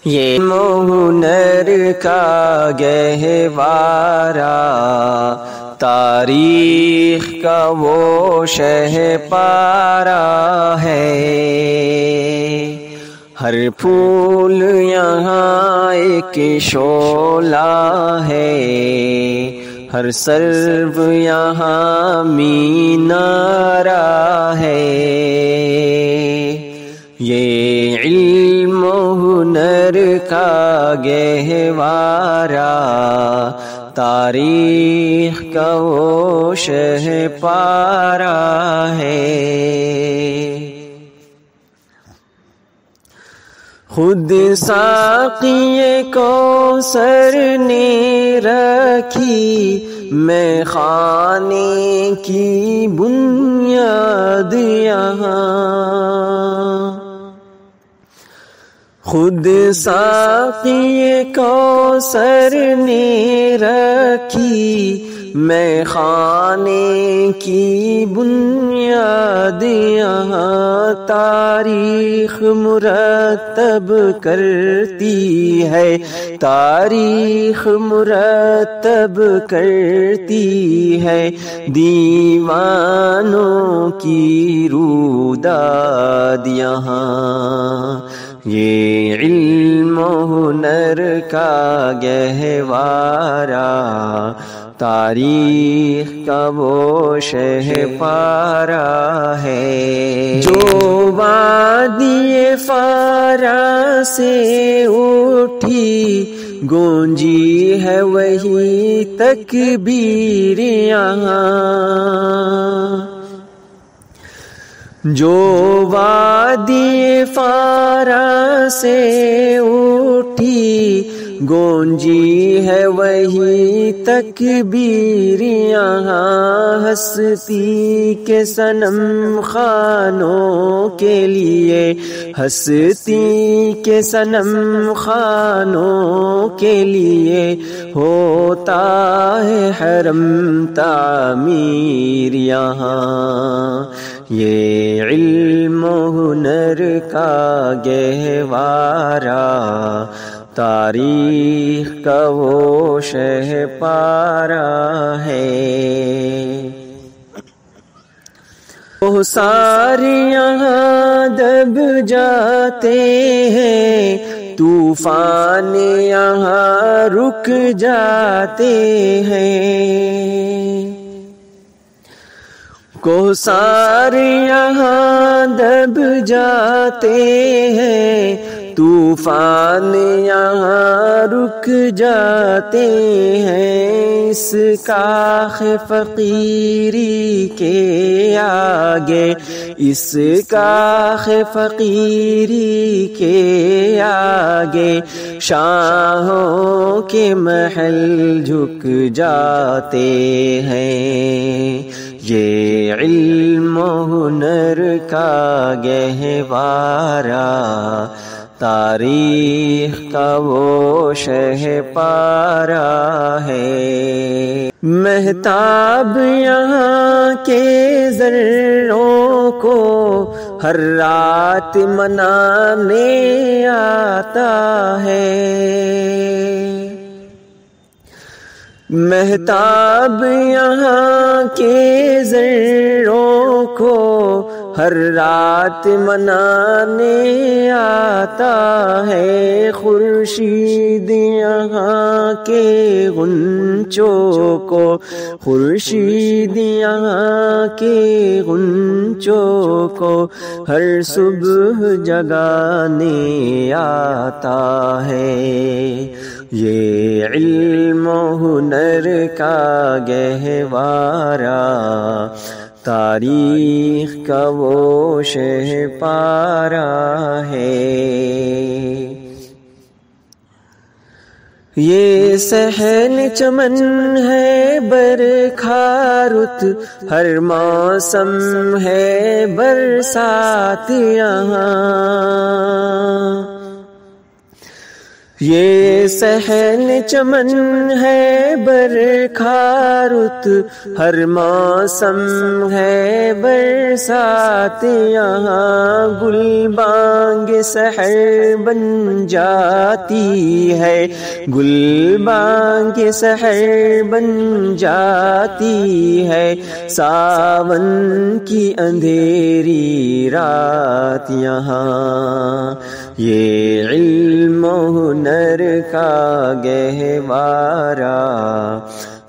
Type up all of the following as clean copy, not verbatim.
یہ ہنر کا گہوارہ تاریخ کا وہ شہ پارہ ہے، ہر پھول یہاں ایک شعلہ ہے، ہر سرو یہاں مینارہ ہے۔ یہ علم و ہنر کا گہوارہ تاریخ کا وہ شہ پارہ ہے۔ خود ساقی کوثر نے رکھی میں خانے کی بنیاد یہاں، خود ساقی کوثر نے رکھی میں خانے کی بنیاد یہاں، تاریخ مرتب کرتی ہے، تاریخ مرتب کرتی ہے دیوانوں کی روداد یہاں۔ یہ علم و ہنر کا گہوارہ تاریخ کا وہ شہ پارہ ہے۔ جو وادی فارا سے اٹھی گونجی ہے وہی تکبیر یہاں، جو وادی فارا سے اٹھی گونجی ہے وہی تکبیر یہاں، ہستی کے صنم خانوں کے لیے، ہستی کے صنم خانوں کے لیے ہوتا ہے حرم تعمیر یہاں۔ یہ علم و ہنر کا گہوارہ تاریخ کا وہ شہ پارہ ہے۔ وہ سارے یہاں دب جاتے ہیں، طوفان یہاں رک جاتے ہیں، کوثر یہاں دب جاتے ہیں، طوفان یہاں رک جاتے ہیں، اس کاخ فقیری کے آگے، اس کاخ فقیری کے آگے شاہوں کے محل جھک جاتے ہیں۔ یہ علم و ہنر کا گہوارہ تاریخ کا وہ شہ پارہ ہے۔ مہتاب یہاں کے ذروں کو ہر رات منانے آتا ہے، مہتاب یہاں کے ذروں کو ہر رات منانے آتا ہے، خورشید یہاں کے غنچوں کو، خورشید یہاں کے غنچوں کو ہر صبح جگانے آتا ہے۔ یہ علم و ہنر کا گہوارہ تاریخ کا وہ شہ پارہ ہے۔ یہ صحن چمن ہے برکھارت، ہر موسم ہے برسات یہاں، یہ صحن چمن ہے برکھا رت، ہر موسم ہے برسات یہاں، گل بانگ سحر بن جاتی ہے، گل بانگ سحر بن جاتی ہے، ساون کی اندھیری رات یہاں، یہ علم و ہنر کا گہوارہ،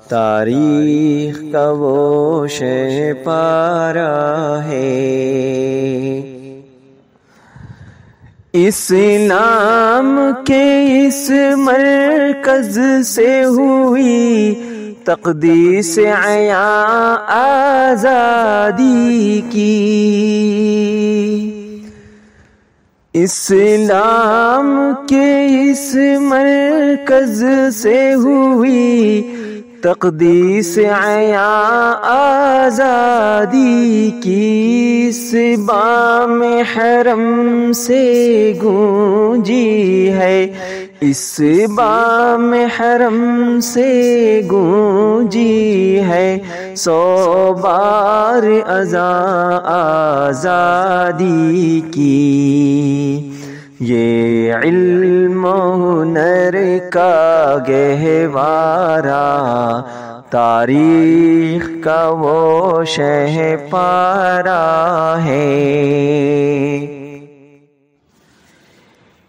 تاریخ کا وہ شہ پارہ ہے۔ اسلام کے اس مرکز سے ہوئی تقدیس عیاں آزادی کی، اسلام کے اس مرکز سے ہوئی تقدیس عیاں آزادی کی، اس بام حرم سے گونجی ہے، اس بام حرم سے گونجی ہے، 100 بار اذان آزادی کی، یہ علم و ہنر کا گہوارہ، تاریخ کا وہ شہ پارہ ہے۔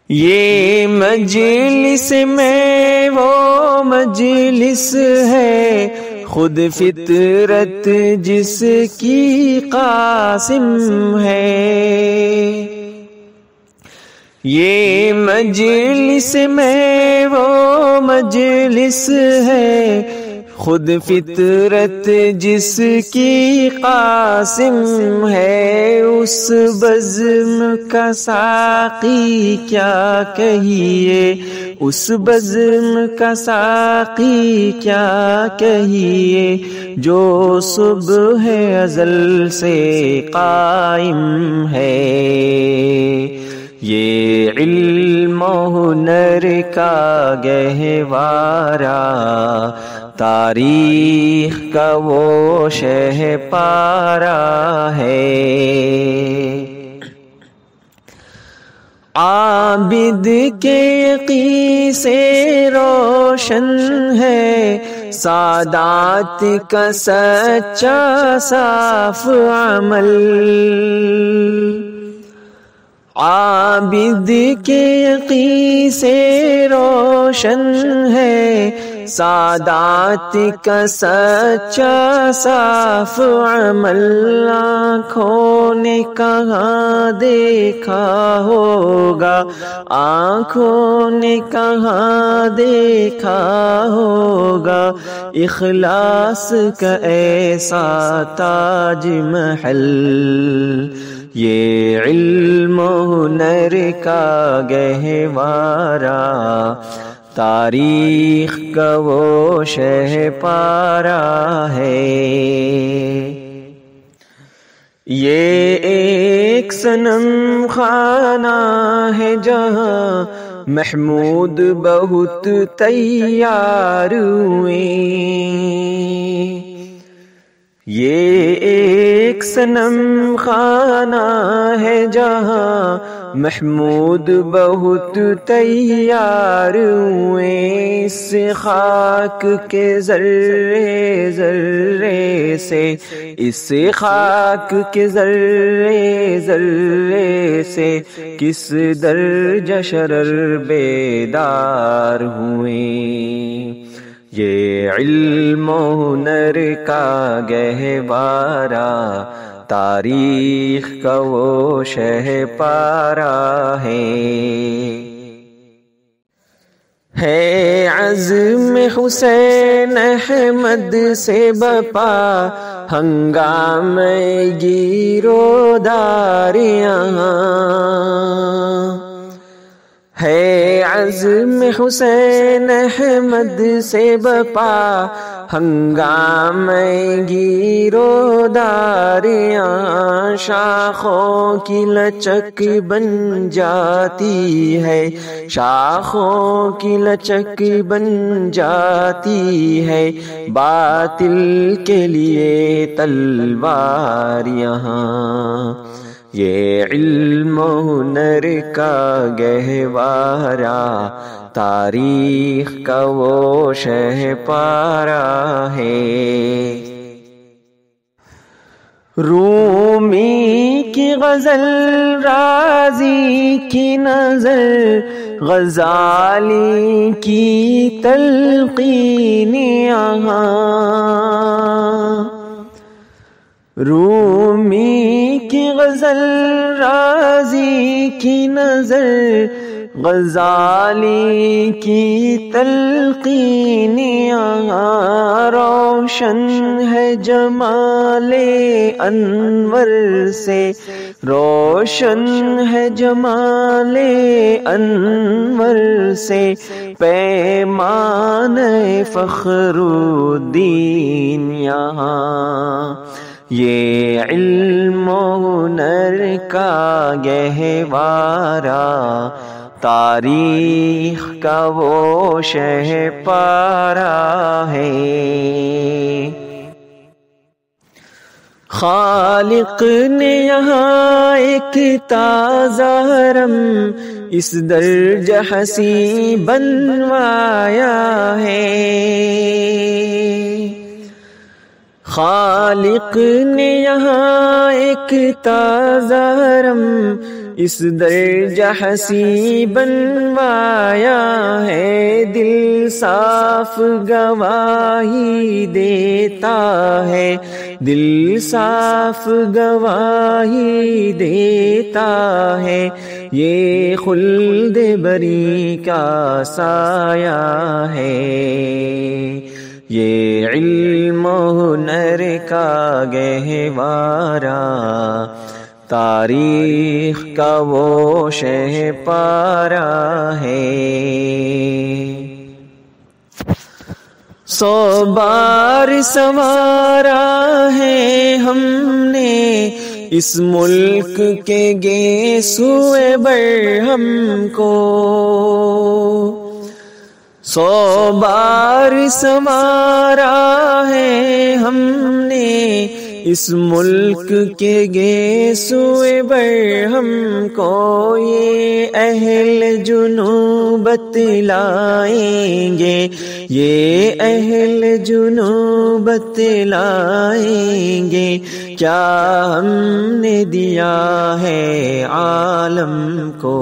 یہ مجلس میں وہ مجلس ہے، خود فطرت جس کی قاسم ہے، یہ مجلس میں وہ مجلس ہے، خود فطرت جس کی قاسم ہے، اس بزم کا ساقی کیا کہیے، اس بزم کا ساقی کیا کہیے، جو صبح ازل سے قائم ہے، یہ علم و ہنر کا گہوارہ، تاریخ کا وہ شہ پارہ ہے۔ عابد کے یقین سے روشن ہے، سادات کا سچا صاف عمل، عابد کے یقین سے روشن ہے، سادات کا سچا صاف عمل، آنکھوں نے کہاں دیکھا ہوگا، آنکھوں نے کہاں دیکھا ہوگا، اخلاص کا ایسا تاج محل، یہ علم و ہنر کا گہوارہ، تاریخ کا وہ شہ پارہ ہے۔ یہ ایک صنم خانہ ہے جہاں محمود بہت تیار ہوئے، یہ ایک صنم خانہ ہے جہاں محمود بہت تیار ہوئے، اس خاک کے ذرے ذرے سے، اس خاک کے ذرے ذرے سے کس درجہ شرر بیدار ہوئے، یہ علم و ہنر کا گہوارہ، تاریخ کا وہ شہ پارہ ہے عزم حسین احمد سے بپا ہنگامہ گیرودار یہاں، ہے عزم حسین احمد سے بپا ہنگامے گیرو داریاں شاخوں کی لچک بن جاتی ہے، شاخوں کی لچک بن جاتی ہے، باطل کے لیے تلوار یہاں، یہ علم و ہنر کا گہوارہ، تاریخ کا وہ شہ پارہ ہے۔ رومی کی غزل، رازی کی نظر، غزالی کی تلقین یہاں، رومی کی غزل، رازی کی نظر، غزالی کی تلقین یہاں، روشن ہے جمال انور سے، روشن ہے جمال انور سے، پیمان فخر الدین یہاں، یہ علم و ہنر کا گہوارہ، تاریخ کا وہ شہ پارہ ہے۔ خالق نے یہاں ایک تازہ حرم اس درجہ حسی بنوایا ہے، خالق نے یہاں ایک تازہ حرم اس درجہ حسی بنوایا ہے، دل صاف گواہی دیتا ہے، دل صاف گواہی دیتا ہے، یہ خلد بری کا سایہ ہے، یہ علم و ہنر کا گہوارہ، تاریخ کا وہ شہ پارہ ہے۔ 100 بار سنوارا ہے ہم نے اس ملک کے گیسوئے برہم کو، 100 بار سنوارا ہے ہم نے اس ملک کے گیسوئے برہم کو، یہ اہل جنوب بتلائیں گے، یہ اہل جنوب بتلائیں گے، کیا ہم نے دیا ہے عالم کو،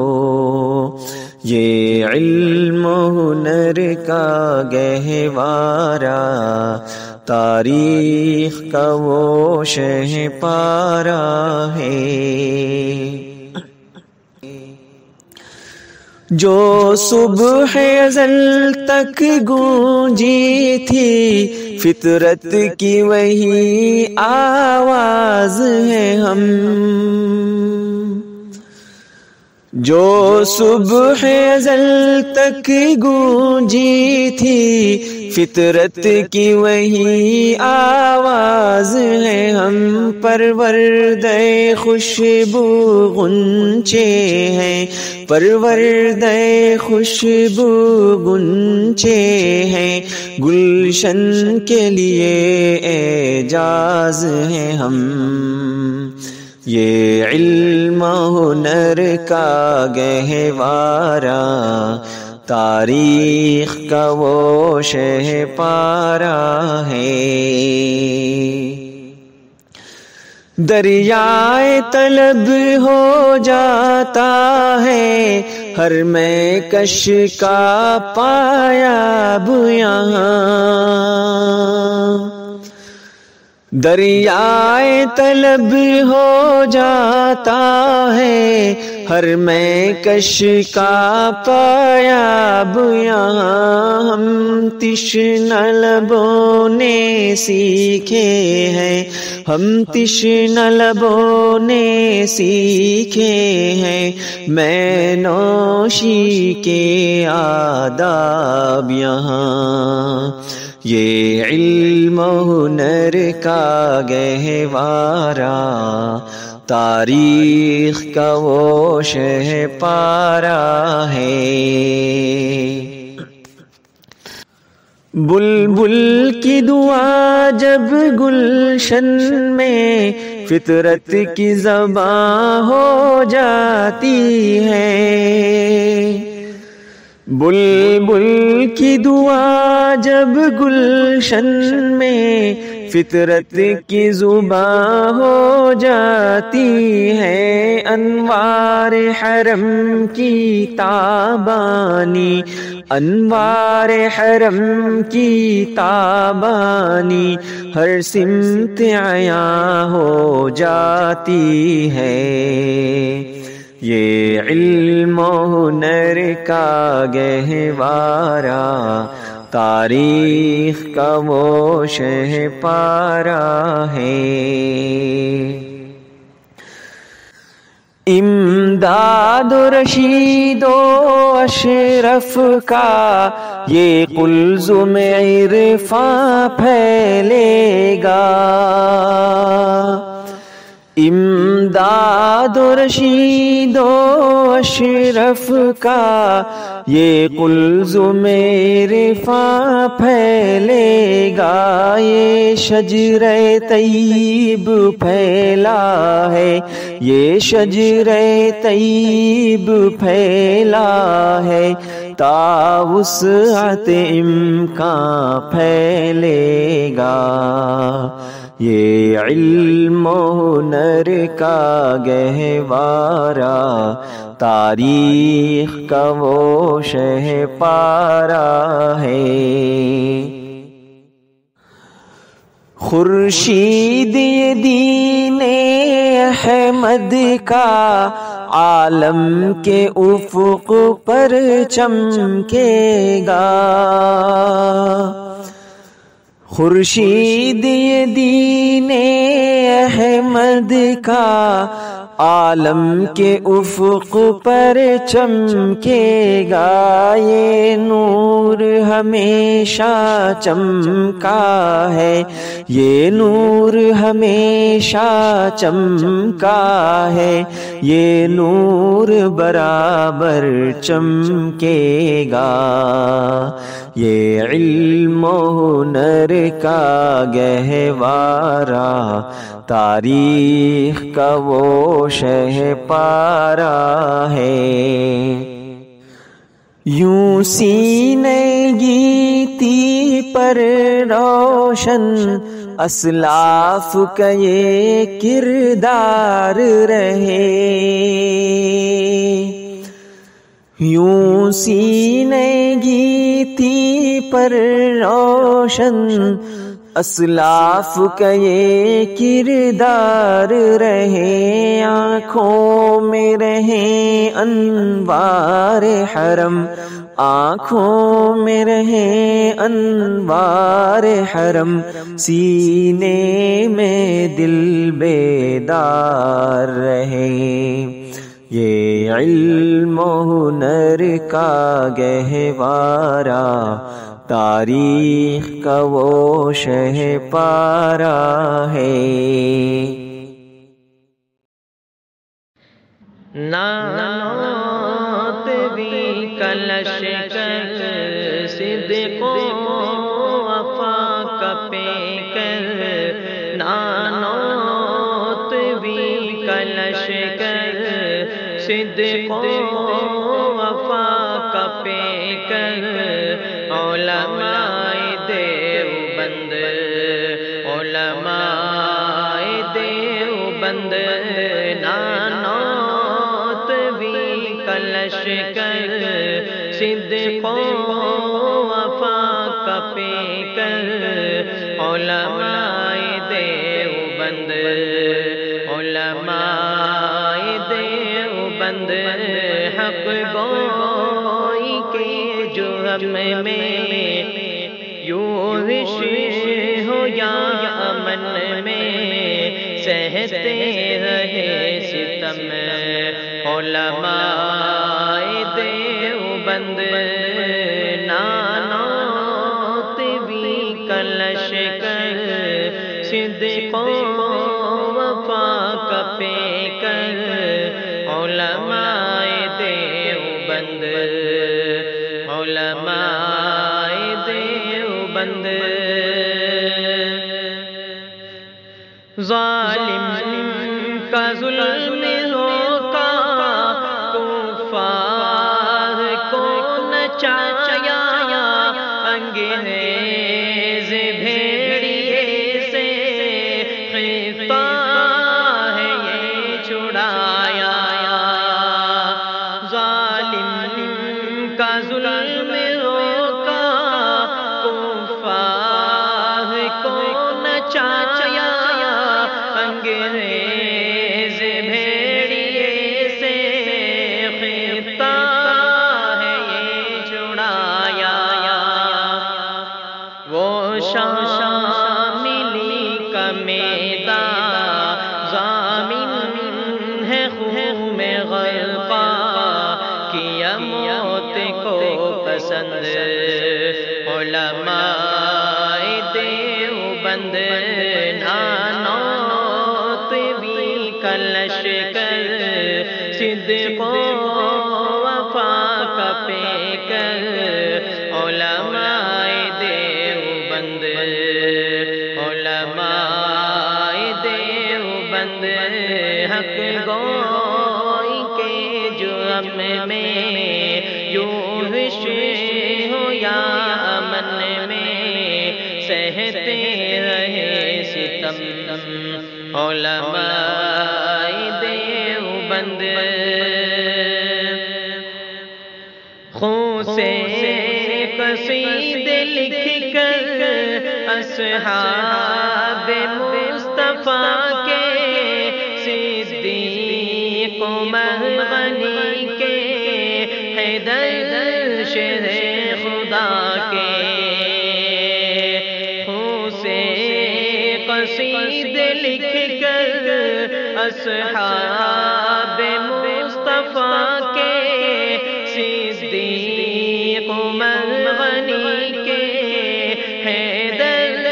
یہ علم و ہنر کا گہوارہ، تاریخ کا وہ شہ پارہ ہے۔ جو صبح ازل تک گونجی تھی فطرت کی وہی آواز ہے ہم، جو صبح ازل تک گونجی تھی فطرت کی وہی آواز ہے ہم، پروردہ خوشبو غنچے ہیں، پروردہ خوشبو غنچے ہیں، گلشن کے لیے اعجاز ہیں ہم، یہ علم و ہنر کا گہوارہ، تاریخ کا وہ شہ پارہ ہے۔ دریائے طلب ہو جاتا ہے ہر میں کش کا پایاب یہاں، دریائے طلب ہو جاتا ہے ہر میں کش کا پایاب یہاں، ہم تشنہ لبوں نے سیکھے ہیں، ہم تشنہ لبوں نے سیکھے ہیں، میں نوشی کے آداب یہاں، یہ علم و ہنر کا گہوارہ، تاریخ کا وہ شہ پارہ ہے۔ بلبل کی دعا جب گلشن میں فطرت کی زباں ہو جاتی ہے۔ بلبل کی دعا جب گلشن میں فطرت کی زباں ہو جاتی ہے، انوار حرم کی تابانی، انوار حرم کی تابانی ہر سمت عیاں ہو جاتی ہے۔ یہ علم و ہنر کا گہوارہ، تاریخ کا وہ شہ پارہ ہے۔ امداد و رشید و اشرف کا یہ قلزم عرفاں پھیلے گا۔ امداد و رشید و اشرف کا یہ قلزم عرفاں پھیلے گا۔ یہ شجرہ طیب پھیلا ہے، یہ شجرہ طیب پھیلا ہے، تا وسعت امکان پھیلے گا۔ یہ علم و ہنر کا گہوارہ، تاریخ کا وہ شہ پارہ ہے۔ خورشید دین احمد کا عالم کے افق پر چمکے گا۔ خورشید دین احمد کا عالم کے افق پر چمکے گا۔ یہ نور ہمیشہ چمکا ہے، یہ نور ہمیشہ چمکا ہے، یہ نور برابر چمکے گا۔ یہ علم و ہنر کا گہوارہ، تاریخ کا وہ شہ پارہ ہے۔ یوں سینہ گیتی پر روشن اسلاف کا یہ کردار رہے۔ یوں سینہ گیتی پر روشن اسلاف کا یہ کردار رہے۔ آنکھوں میں رہے انوار حرم، آنکھوں میں رہے انوار حرم، سینے میں دل بیدار رہے۔ یہ علم و ہنر کا گہوارہ، تاریخ کا وہ شہ پارہ ہے۔ نانوت بھی کلشکر صدق و وفا کا پیکر، نانوت بھی کلشکر صدق و وفا کا پیکر، علماء دیوبند، علماء دیوبند، نانوت بھی کلشکر صدق و وفا کا پیکر، علماء دیوبند، علماء دیوبند، حق گوئی کے جرم میں یوں وش ہو یا امن میں سہتے رہے ستم، علماء دیوبند، نانوت بھی علماء دیوبند ظالم کا ظلم ہوگا کفار کو نچایا انگریز بھیڑیے سے خطہ ہے یہ چھڑایا ظالم کا ظلم ہوگا کفار کو نچایا انگریز بھیڑیے سے خطہ ہے یہ چھڑایا وہ شاملی کا میدان ضامن ہے خون میں غرقہ کیا موت کو پسند علماء دیوبند نانوت بھی کلشکر صدق و وفا کا پیکر علماء دیوبند علماء دیوبند حق گوئی کے جرم میں یوں رشوے ہو یا امن میں سہتے رہے ستم علماء دیوبند خون سے قصیدے لکھ کر اصحاب مصطفیٰ کے صدیق عمر غنی کے حیدر شہر خدا کے خون سے قصیدے لکھ کر اصحاب مصطفیٰ کے صدیق عمر غنی کے حیدر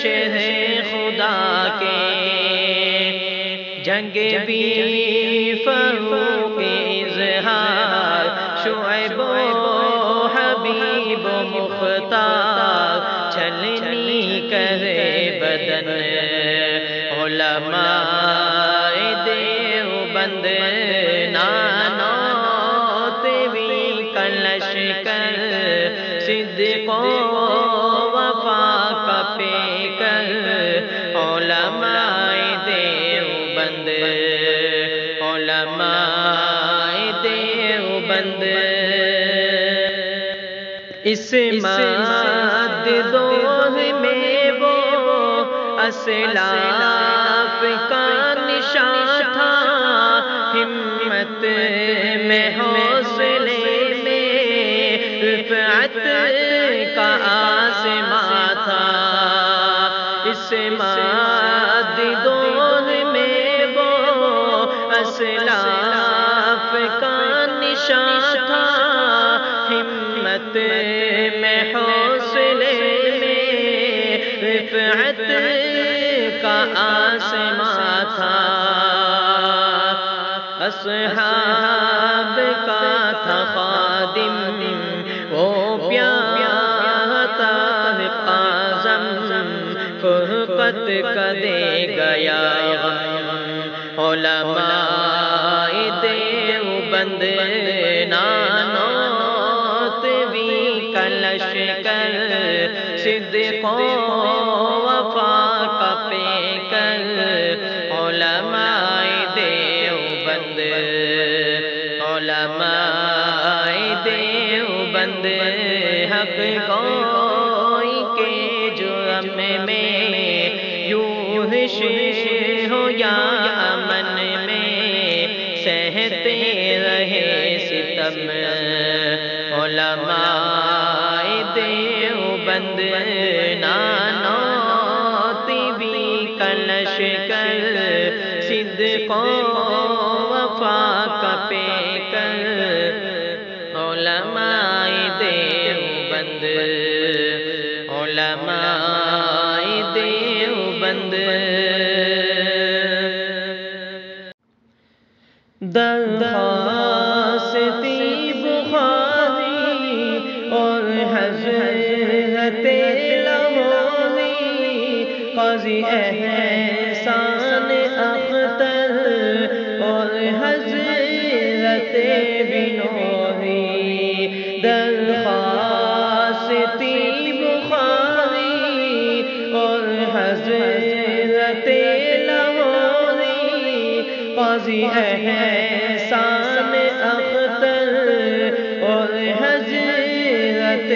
شہر خدا کے جنگ بھی فاروق اظہار شعیب و حبیب و مختار چھلنی کرے بدن علماء دیوبند نانوت بھی کلشکر صدق و وفا کا پیکر علماء دیوبند علماء دیوبند اس ماد دور میں وہ اسلاف کا نشان تھا ہمت میں حوصلے میں رفعت کا آسمان تھا اس ماد دور میں وہ اسلاف کا نشان تھا ہمت میں حوصلے میں رفعت کا آسمان تھا اصحاب کا تھا خادم وہ پیارا قاسم فرقت کا دے گیا علماء دیوبند نانوت بھی کلشکر صدق و وفا کا پیکر علماء دیوبند علماء دیوبند حق گوئی کے جرم میں یوں رشوے ہو یا امن میں سہتے رہے ستم علماء دیوبند نانوت بھی کلشکر صدق و وفا کا پیکر علماء دیوبند علماء دیوبند درخواست بخاری قاضی احسان اختر اور حضرت بنوری، درخواستی بخاری اور حضرت لاہوری، قاضی احسان اختر اور حضرت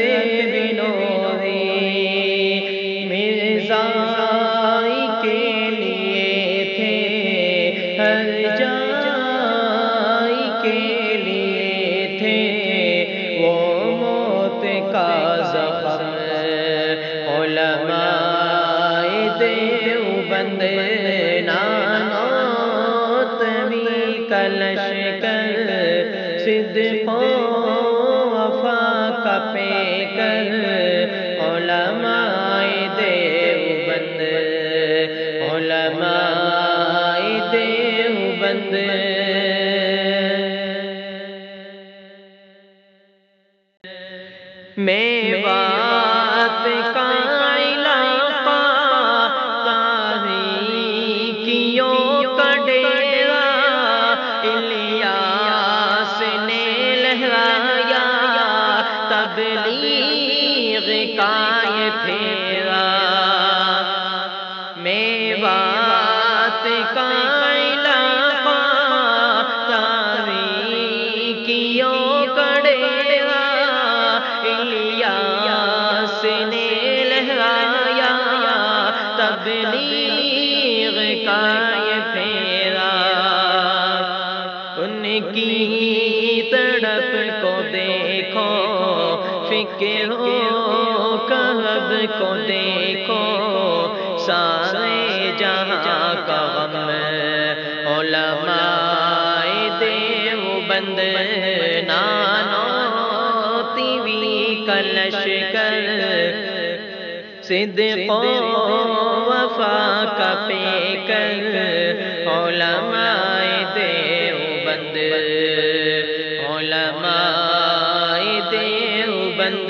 بنوری، مرزائی کے لیے تھے ہر جائی کے لیے تھے وہ موت کا زخم، علماء دیوبند نانوتوی کا لشکر، صدق و وفا کا پیکر، علماء دیوبند، علماء دیوبند۔ میوات کا علاقہ تاریکیوں کا ڈیرا، الیاس نے لہرایا تبلیغ کا یہ پھیرا، میوات کا علاقہ تاریکیوں کا ڈیرا، الیاس نے لہرایا تبلیغ کا یہ پھیرا، ان کی تڑپ کو دیکھو، فکر و کرب کو دیکھو، سارے جہاں کا غم، علماء دیوبند نانوتوی کا لشکر، صدق و وفا کا پیکر، علماء دیوبند، علماء دیوبند۔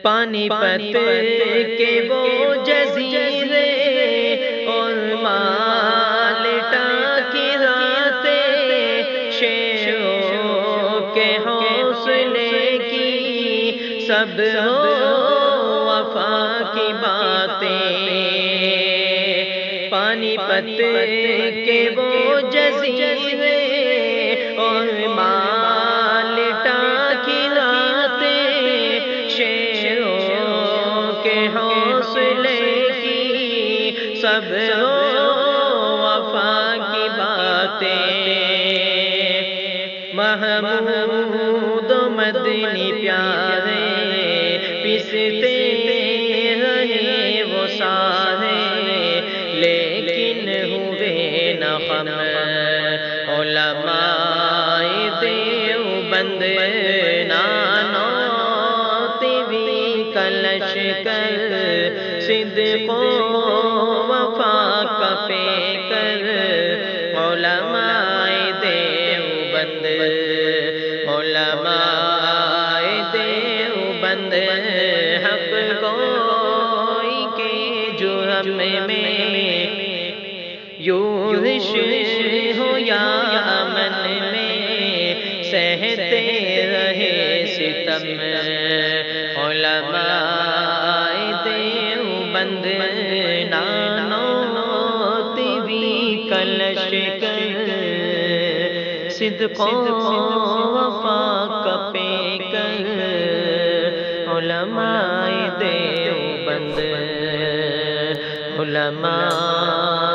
پانی پت کے وہ جزیرے اور مالٹا کی راتیں، شیروں کے حوصلے کی سب وفا کی باتیں، پانی پت کے وہ جزیرے اور مالٹا کی راتیں، شیروں کے حوصلے کی سب وفا کی باتیں، محمود و مدنی پیارے پستے رہے وہ سارے، لیکن ہوئے نہ غم، علماء دیوبند نانوتوی کا لشکر، صدق و وفا کا پیکر، علماء دیوبند، علماء دیوبند، حق گوئی کے جرم میں یورش ہو یا امن میں سہتے رہے ستم، علماء دیوبند نانوتوی کا لشکر، صدق و وفا کا پیکر، علماء دیوبند، علماء